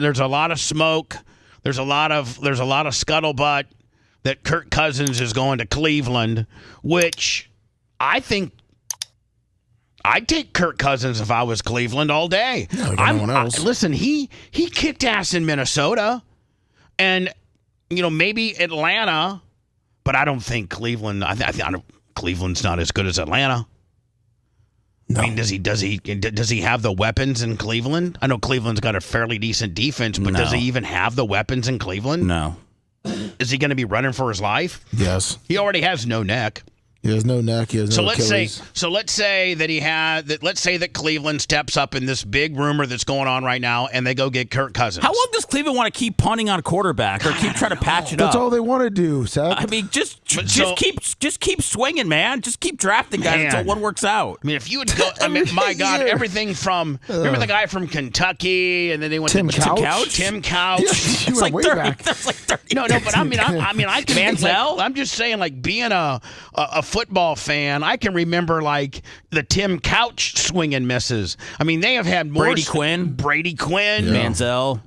there's a lot of smoke. There's a lot of scuttlebutt that Kirk Cousins is going to Cleveland, which I think I'd take Kirk Cousins if I was Cleveland all day. No, no one else. Listen, he kicked ass in Minnesota, and maybe Atlanta, but I don't think Cleveland. Cleveland's not as good as Atlanta. No. I mean, does he have the weapons in Cleveland? I know Cleveland's got a fairly decent defense, but does he even have the weapons in Cleveland? No. Is he going to be running for his life? Yes. He already has no neck. He has no neck. He has no Achilles. Let's say that let's say that Cleveland steps up in this big rumor that's going on right now, and they go get Kirk Cousins. How long does Cleveland want to keep punting on quarterback or keep trying to patch it up? That's all they want to do, Seth. I mean, just keep swinging, man. Just keep drafting guys until one works out. I mean, if you would go, I mean, my God, everything from remember the guy from Kentucky, and then they went Tim to Couch? Tim Couch. Yeah, It's like way 30. back. That's like 30. No, but I mean, I can Manziel? I'm just saying, like being a football fan, I can remember like the Tim Couch swing and misses. I mean, they have had more Brady Quinn, Manziel,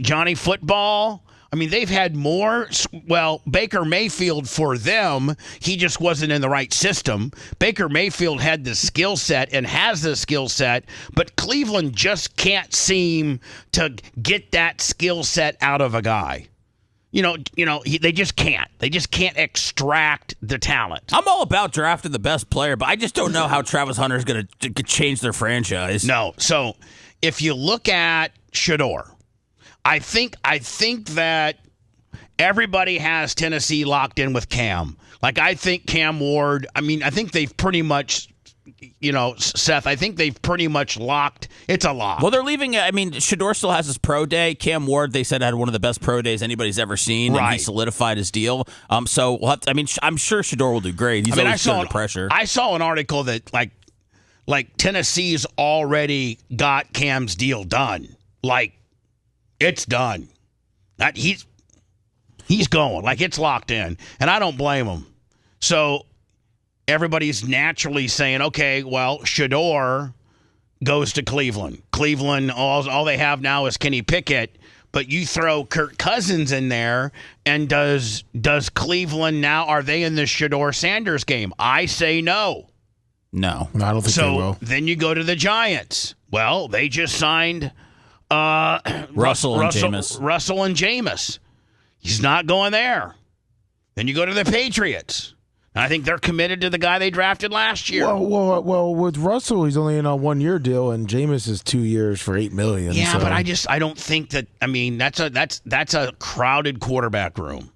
Johnny Football. I mean, they've had more. Well, Baker Mayfield for them, he just wasn't in the right system. Baker Mayfield had the skill set and has the skill set, but Cleveland just can't seem to get that skill set out of a guy. They just can't. They just can't extract the talent. I'm all about drafting the best player, but I just don't know how Travis Hunter is going to change their franchise. No. So if you look at Shedeur, I think that everybody has Tennessee locked in with Cam. Like, I think Cam Ward, I think they've pretty much, Seth, I think they've pretty much locked. It's a lock. Well, they're leaving. I mean, Shedeur still has his pro day. Cam Ward, they said, had one of the best pro days anybody's ever seen, and he solidified his deal. So I'm sure Shedeur will do great. He's always under pressure. I saw an article that like Tennessee's already got Cam's deal done. Like, it's done. He's going. Like, it's locked in, and I don't blame him. So everybody's naturally saying, okay, well, Shedeur goes to Cleveland. Cleveland, all they have now is Kenny Pickett, but you throw Kirk Cousins in there, and does Cleveland now, are they in the Shedeur Sanders game? I say no. No, I don't think they will. Then you go to the Giants. Well, they just signed Russell and Jameis. He's not going there. Then you go to the Patriots. I think they're committed to the guy they drafted last year. Well, with Russell, he's only in a 1-year deal, and Jameis is 2 years for $8 million. Yeah, but I don't think that. I mean, that's a crowded quarterback room.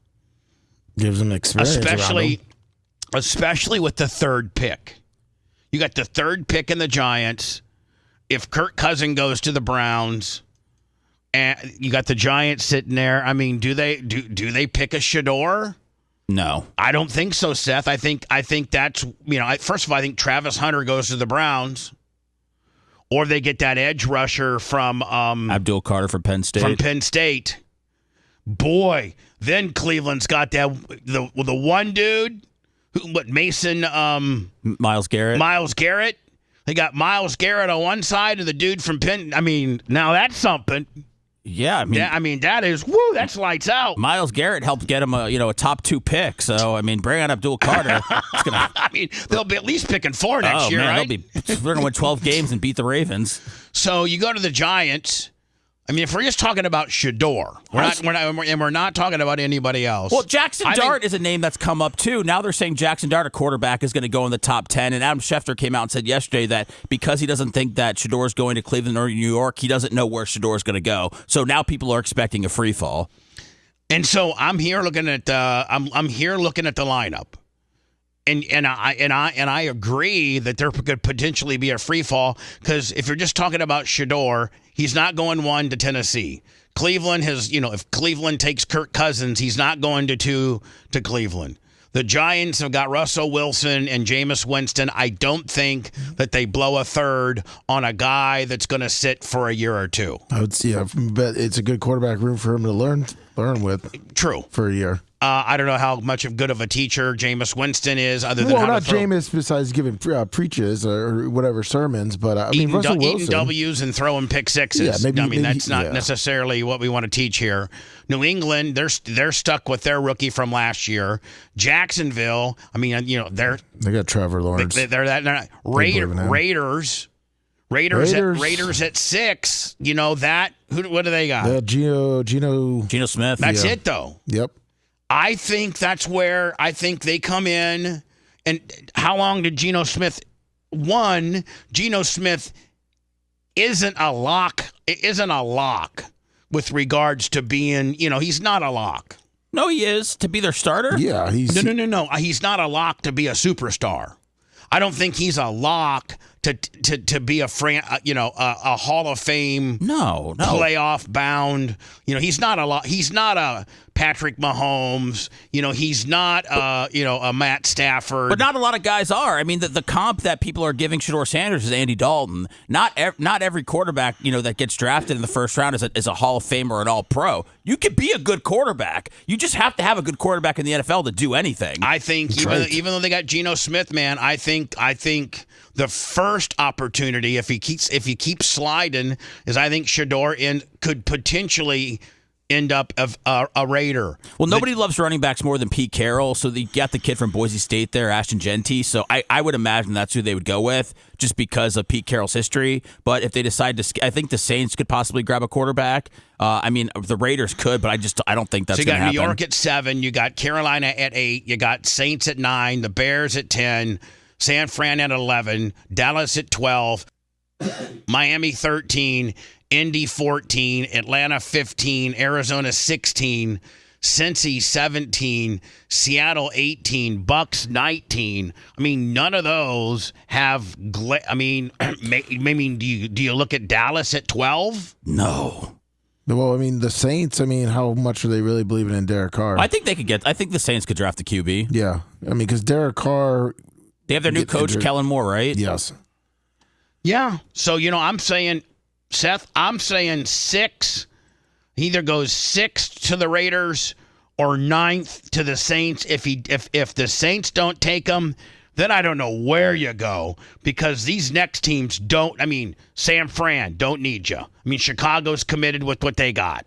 Gives him experience, especially with the third pick. You got the third pick in the Giants. If Kirk Cousins goes to the Browns, and you got the Giants sitting there, I mean, do they pick a Shedeur? No, I don't think so, Seth. I think that's, first of all, I think Travis Hunter goes to the Browns, or they get that edge rusher from Abdul Carter from Penn State. Boy, then Cleveland's got that the one dude Mason Myles Garrett. They got Myles Garrett on one side and the dude from Penn. I mean, now that's something. Yeah, that is that's lights out. Myles Garrett helped get him a top 2 pick. So bring on Abdul Carter. They'll be at least picking 4 next year, right? They're going to win 12 games and beat the Ravens. So you go to the Giants. I mean, if we're just talking about Shedeur, we're not talking about anybody else. Well, Jackson Dart is a name that's come up too. Now they're saying Jackson Dart, a quarterback, is going to go in the top 10. And Adam Schefter came out and said yesterday that because he doesn't think that Shedeur is going to Cleveland or New York, he doesn't know where Shedeur is going to go. So now people are expecting a free fall. And so I'm here looking at the lineup. And I agree that there could potentially be a free fall, because if you're just talking about Shedeur, he's not going 1 to Tennessee. Cleveland has, if Cleveland takes Kirk Cousins, he's not going to 2 to Cleveland. The Giants have got Russell Wilson and Jameis Winston. I don't think that they blow a third on a guy that's going to sit for a year or 2. I would see. I bet it's a good quarterback room for him to learn with. True. For a year. I don't know how much of good of a teacher Jameis Winston is, other than Well, how not to throw, Jameis besides giving preaches or whatever sermons, but I mean, Russell eating Wilson. W's and throwing pick sixes. Yeah, maybe that's not yeah. necessarily what we want to teach here. New England, they're stuck with their rookie from last year. Jacksonville, I mean, They got Trevor Lawrence. they're not. believe in him. Raiders at 6. You know that. What do they got? Geno Smith. That's it though. Yep. I think that's where I think they come in. And how long did Geno Smith? Geno Smith isn't a lock. It isn't a lock with regards to being. He's not a lock. No, he is to be their starter. Yeah, he's No. He's not a lock to be a superstar. I don't think he's a lock to be a Hall of Fame playoff bound. He's not a lock. He's not a Patrick Mahomes. He's not a Matt Stafford. But not a lot of guys are. I mean, the comp that people are giving Shedeur Sanders is Andy Dalton. Not every quarterback that gets drafted in the first round is a Hall of Famer or an All Pro. You could be a good quarterback. You just have to have a good quarterback in the NFL to do anything. I think even though they got Geno Smith, man, I think the first opportunity, if he keeps sliding, is I think Shedeur could potentially end up a Raider. Well, nobody loves running backs more than Pete Carroll, so you got the kid from Boise State there, Ashton Jeanty. So I would imagine that's who they would go with, just because of Pete Carroll's history. But if they decide to, I think the Saints could possibly grab a quarterback. I mean, the Raiders could, but I don't think that's going to happen. So you got New York at 7, you got Carolina at 8, you got Saints at 9, the Bears at 10, San Fran at 11, Dallas at 12, Miami 13, Indy 14, Atlanta 15, Arizona 16, Cincy 17, Seattle 18, Bucks 19. I mean, none of those have. Do you look at Dallas at 12? No. Well, I mean, the Saints, how much are they really believing in Derek Carr? I think the Saints could draft the QB. Yeah. Because Derek Carr. They have their new coach, Kellen Moore, right? Yes. Yeah. So, I'm saying, Seth, 6. He either goes 6 to the Raiders or 9th to the Saints. If the Saints don't take him, then I don't know where you go, because these next teams don't. San Fran don't need you. Chicago's committed with what they got.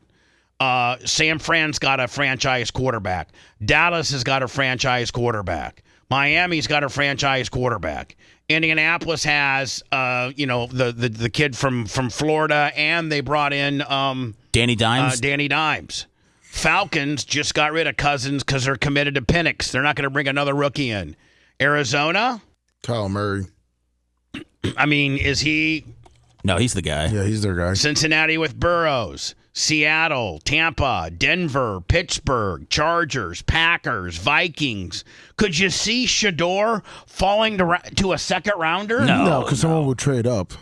San Fran's got a franchise quarterback. Dallas has got a franchise quarterback. Miami's got a franchise quarterback. Indianapolis has, the kid from Florida, and they brought in Danny Dimes. Danny Dimes. Falcons just got rid of Cousins because they're committed to Penix. They're not going to bring another rookie in. Arizona, Kyle Murray. Is he? No, he's the guy. Yeah, he's their guy. Cincinnati with Burrows. Seattle, Tampa, Denver, Pittsburgh, Chargers, Packers, Vikings. Could you see Shedeur falling to a second rounder? No, because someone would trade up.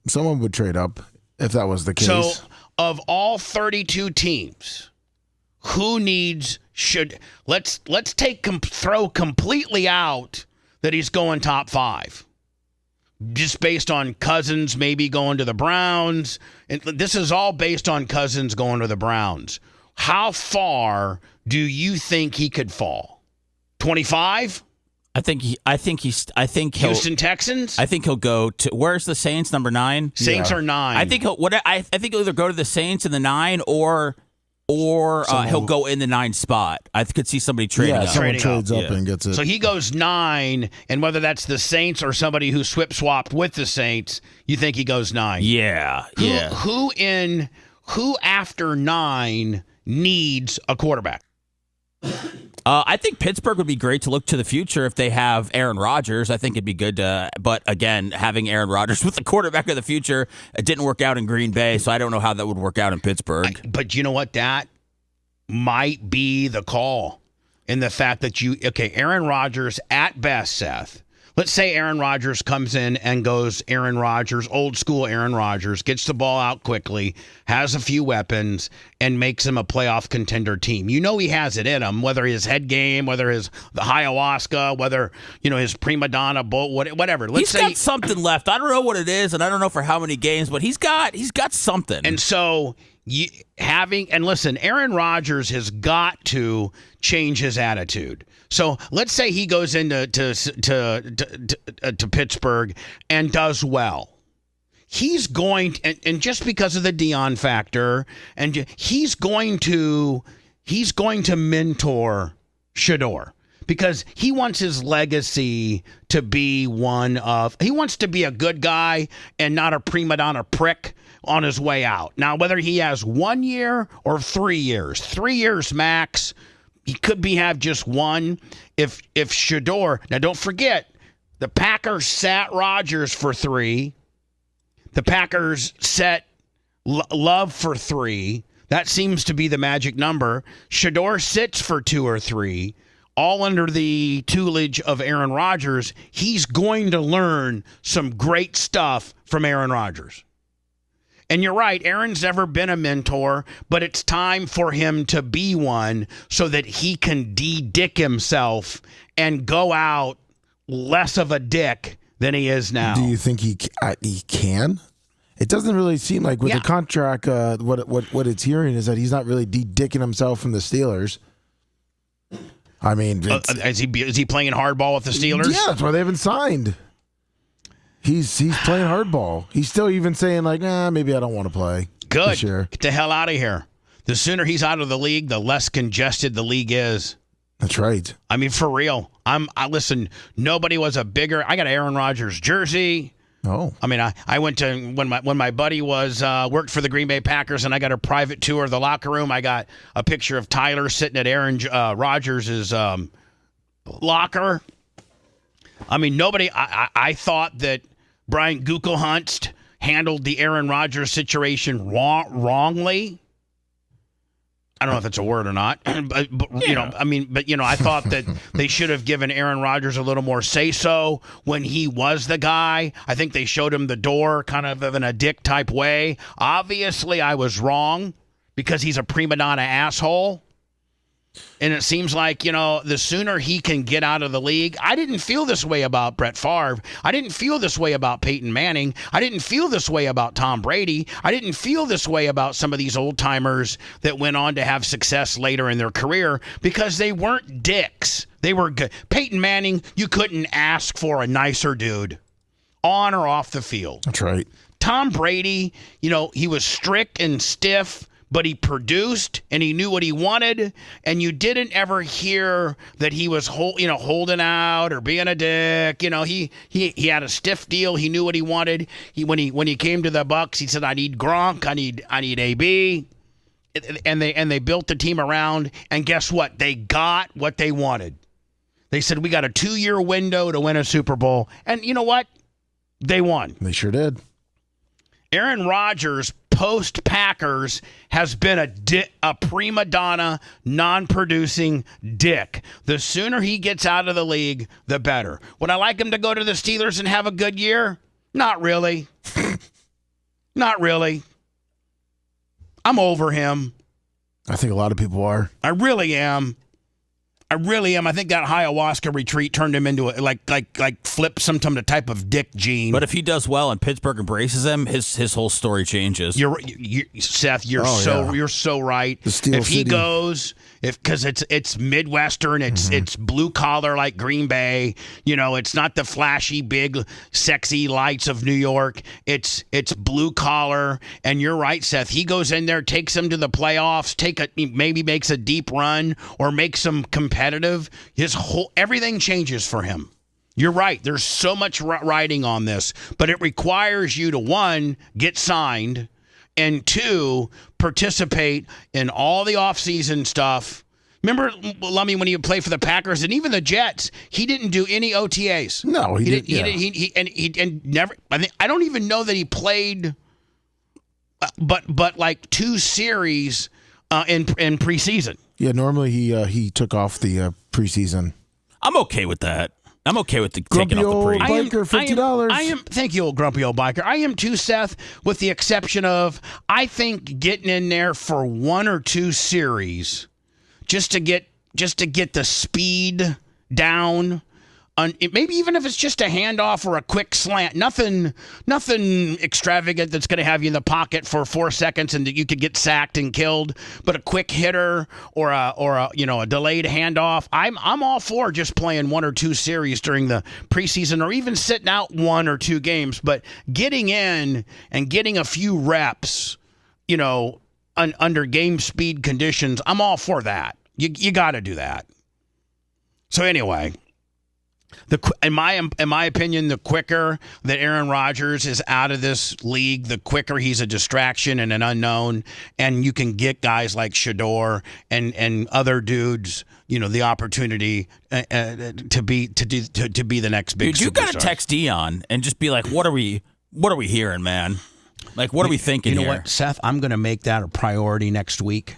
Someone would trade up if that was the case. So, of all 32 teams, who let's throw completely out that he's going top 5. Just based on Cousins maybe going to the Browns. And this is all based on Cousins going to the Browns. How far do you think he could fall? 25? I think Houston Texans? I think he'll go to, where's the Saints, number 9? Saints are 9. I think he'll either go to the Saints in the 9 or he'll go in the 9 spot. I could see somebody trading up. Someone trades up and gets it. So he goes 9, and whether that's the Saints or somebody who swapped with the Saints, you think he goes 9? Yeah. Who after 9 needs a quarterback? I think Pittsburgh would be great to look to the future if they have Aaron Rodgers. I think it'd be good to, but again, having Aaron Rodgers with the quarterback of the future, it didn't work out in Green Bay, so I don't know how that would work out in Pittsburgh. But you know what? That might be the call, in the fact that Aaron Rodgers at best, Seth. Let's say Aaron Rodgers comes in and goes Aaron Rodgers, old school Aaron Rodgers, gets the ball out quickly, has a few weapons, and makes him a playoff contender team. You know he has it in him, whether his head game, whether the ayahuasca, whether his prima donna boat, whatever. He's got something left. I don't know what it is, and I don't know for how many games, but he's got something. And so and listen, Aaron Rodgers has got to change his attitude. So let's say he goes into to Pittsburgh and does well. He's going and just because of the Dion factor, and he's going to mentor Shador because he wants his legacy to be he wants to be a good guy and not a prima donna prick on his way out. Now, whether he has 1 year or 3 years, 3 years max, he could have just one. If Shador, now don't forget, the Packers sat Rodgers for 3. The Packers set Love for 3. That seems to be the magic number. Shador sits for 2 or 3, all under the tutelage of Aaron Rodgers. He's going to learn some great stuff from Aaron Rodgers. And you're right, Aaron's never been a mentor, but it's time for him to be one so that he can de-dick himself and go out less of a dick than he is now. Do you think he can? It doesn't really seem like with the contract. What it's hearing is that he's not really de-dicking himself from the Steelers. I mean, is he playing hardball with the Steelers? Yeah, that's why they haven't signed. He's playing hardball. He's still even saying like, maybe I don't want to play. Good. Sure. Get the hell out of here. The sooner he's out of the league, the less congested the league is. That's right. I mean, for real. Listen, nobody was a bigger. I got an Aaron Rodgers jersey. Oh. I mean, I went to when my buddy was worked for the Green Bay Packers, and I got a private tour of the locker room. I got a picture of Tyler sitting at Aaron Rodgers' locker. I mean, nobody. I thought that Brian Gutekunst handled the Aaron Rodgers situation wrongly. I don't know if that's a word or not, but I thought that they should have given Aaron Rodgers a little more say-so when he was the guy. I think they showed him the door kind of in a dick type way. Obviously, I was wrong because he's a prima donna asshole. And it seems like, the sooner he can get out of the league. I didn't feel this way about Brett Favre. I didn't feel this way about Peyton Manning. I didn't feel this way about Tom Brady. I didn't feel this way about some of these old-timers that went on to have success later in their career because they weren't dicks. They were good. Peyton Manning, you couldn't ask for a nicer dude on or off the field. That's right. Tom Brady, he was strict and stiff, but he produced and he knew what he wanted, and you didn't ever hear that he was holding out or being a dick. He had a stiff deal. He knew what he wanted. When he came to the Bucs, he said, "I need Gronk. I need AB," and they built the team around. And guess what? They got what they wanted. They said, "We got a 2-year window to win a Super Bowl," and you know what? They won. They sure did. Aaron Rodgers, post-Packers, has been a prima donna, non-producing dick. The sooner he gets out of the league, the better. Would I like him to go to the Steelers and have a good year? Not really. Not really. I'm over him. I think a lot of people are. I really am. I think that ayahuasca retreat turned him into flipped some type of dick gene. But if he does well and Pittsburgh embraces him, his whole story changes. Seth, you're so right. If he goes, because it's Midwestern, it's blue collar like Green Bay. It's not the flashy, big, sexy lights of New York. It's blue collar, and you're right, Seth. He goes in there, takes them to the playoffs, maybe makes a deep run or makes them competitive. Everything changes for him. You're right. There's so much riding on this, but it requires you to, 1, get signed, and 2, participate in all the offseason stuff. Remember, Lummy, when he would play for the Packers and even the Jets, he didn't do any OTAs. No, he didn't. He never. I don't even know that he played, but like 2 series in preseason. Yeah, normally he took off the preseason. I'm okay with that. I'm okay with taking off the pre. Biker, $50. Thank you, old grumpy old biker. I am too, Seth, with the exception of I think getting in there for 1 or 2 series just to get the speed down maybe even if it's just a handoff or a quick slant, nothing extravagant that's going to have you in the pocket for 4 seconds and that you could get sacked and killed, but a quick hitter or a delayed handoff. I'm all for just playing 1 or 2 series during the preseason, or even sitting out 1 or 2 games, but getting in and getting a few reps, under game speed conditions. I'm all for that. You got to do that. So anyway, in my opinion, the quicker that Aaron Rodgers is out of this league, the quicker he's a distraction and an unknown, and you can get guys like Shador and other dudes, the opportunity to be the next big. Dude, you got to text Dion and just be like, "What are we hearing, man? Like, what are we thinking?" You know here? what, Seth? I'm going to make that a priority next week.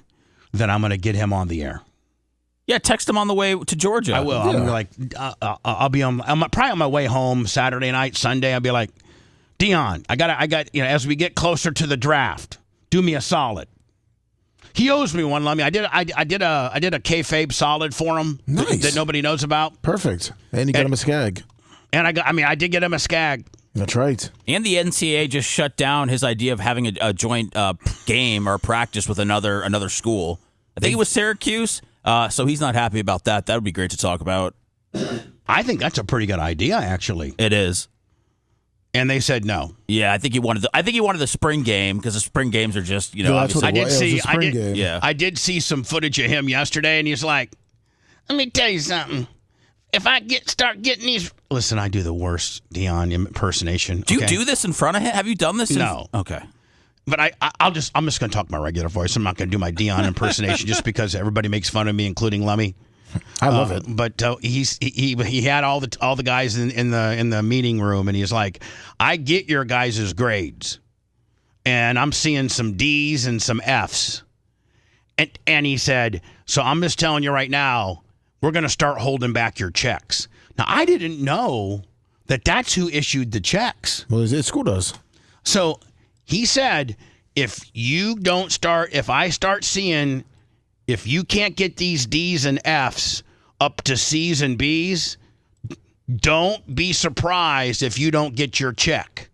That I'm going to get him on the air. Yeah, text him on the way to Georgia. I will. Yeah. I'll be on. I'm probably on my way home Saturday night, Sunday. I'll be like, Dion, I got. As we get closer to the draft, do me a solid. He owes me one. Let me. I did a kayfabe solid for him. Nice. That nobody knows about. Perfect. And you got him a skag. And I did get him a skag. That's right. And the NCAA just shut down his idea of having a joint game or practice with another school. I think it was Syracuse. So he's not happy about that. That would be great to talk about. I think that's a pretty good idea, actually. It is. And they said no. Yeah, I think he wanted the spring game because the spring games are just obviously. I did see some footage of him yesterday, and he's like, "Let me tell you something. If I start getting these." Listen, I do the worst Dion impersonation. Do you do this in front of him? Have you done this? No. Okay. But I'm just going to talk my regular voice. I'm not going to do my Dion impersonation just because everybody makes fun of me, including Lummy. I love it. But he had all the guys in the meeting room, and he's like, "I get your guys' grades, and I'm seeing some D's and some F's," and he said, "So I'm just telling you right now, we're going to start holding back your checks." Now I didn't know that that's who issued the checks. Well, his school does. So. He said, if I start seeing, if you can't get these D's and F's up to C's and B's, don't be surprised if you don't get your check.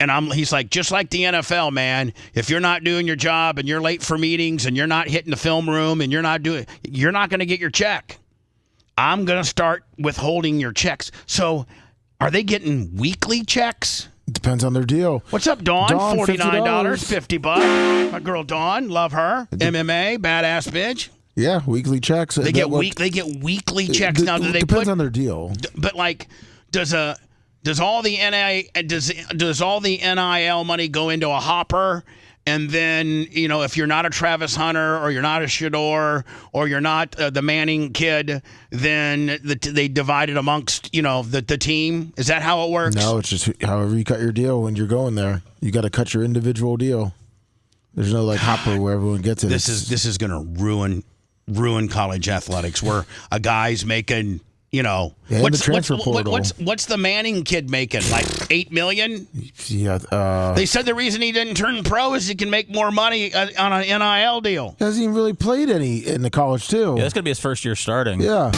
And he's like, just like the NFL, man, if you're not doing your job and you're late for meetings and you're not hitting the film room and you're not going to get your check. I'm going to start withholding your checks. So are they getting weekly checks? Depends on their deal. What's up, Dawn? $49, $50. My girl Dawn, love her. MMA, badass bitch. Yeah, weekly checks. They get weekly checks now. Do they depends on their deal. But like, does all the NIL money go into a hopper? And then, if you're not a Travis Hunter or you're not a Shador or you're not the Manning kid, then they divide it amongst, the team. Is that how it works? No, it's just however you cut your deal when you're going there. You got to cut your individual deal. There's no hopper where everyone gets it. This is going to ruin college athletics where a guy's making... the transfer portal. What's the Manning kid making? Like $8 million? Yeah. They said the reason he didn't turn pro is he can make more money on an NIL deal. He hasn't even really played any in the college too. Yeah, that's gonna be his first year starting. Yeah.